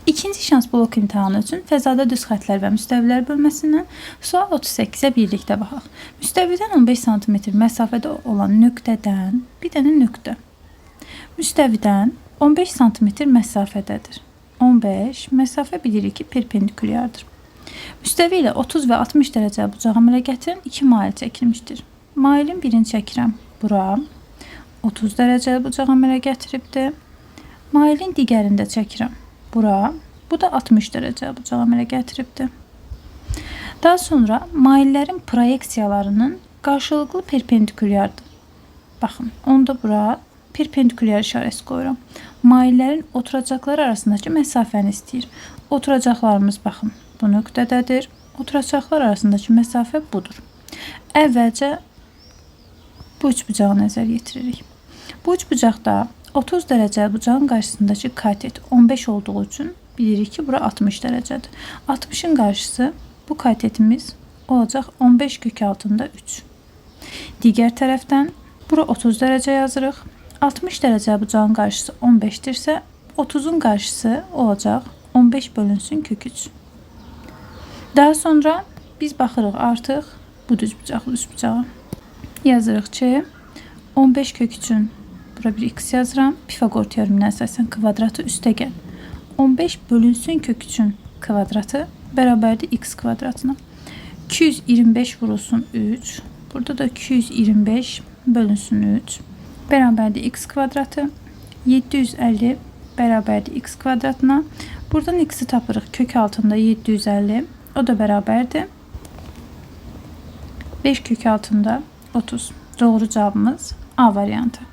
İkinci şans blok imtahanı üçün fəzada düz xəttlər və müstəvilər bölməsindən sual 38-ə birlikdə baxaq. Müstəvidən 15 sm məsafədə olan nöqtədən, bir dənə nöqtə. Müstəvidən 15 sm məsafədədir. 15, məsafə bilirik ki, perpendikulyardır. Müstəvi ilə 30 və 60 dərəcə bucağı əmələ gətirin, 2 mail çəkilmişdir. Mailin birini çəkirəm bura, 30 dərəcə bucağı əmələ gətiribdir. Mailin digərində çəkirəm bura, bu da 60 dərəcə bucağı əmələ gətiribdir. Daha sonra maillərin proyeksiyalarının qarşılıqlı perpendikulyardır. Baxın, onda bura perpendikulyar işarəsi qoyuram. Maillərin oturacaqları arasındakı məsafəni istəyir. Oturacaqlarımız baxın, bu nöqtədədir. Oturacaqlar arasındakı məsafə budur. Əvvəlcə bu üç bucağı nəzər yetiririk. Bu üç bucaqda 30 dərəcə bucağın qarşısındakı katet 15 olduğu üçün bilirik ki, bura 60 dərəcədir. 60-ın qarşısı bu katetimiz olacaq 15 kök altında 3. Digər tərəfdən bura 30 dərəcə yazırıq. 60 dərəcə bucağın qarşısı 15-dirsə, 30-un qarşısı olacaq 15 bölünsün kök 3. Daha sonra biz baxırıq artıq bu düz bucağa. Yazırıq ki, 15 kök 3-ün bura bir x yazıram. Pifagor teoreminə əsasən kvadratı üstəgəl 15 bölünsün kök 3-ün kvadratı bərabərdir x kvadratına. 225 vurulsun 3. Burada da 225 bölünsün 3. Bərabərdir x kvadratı. 750 bərabərdir x kvadratına. Buradan x'i tapırıq. Kök altında 750. O da bərabərdir 5 kök altında 30. Doğru cavabımız A variantı.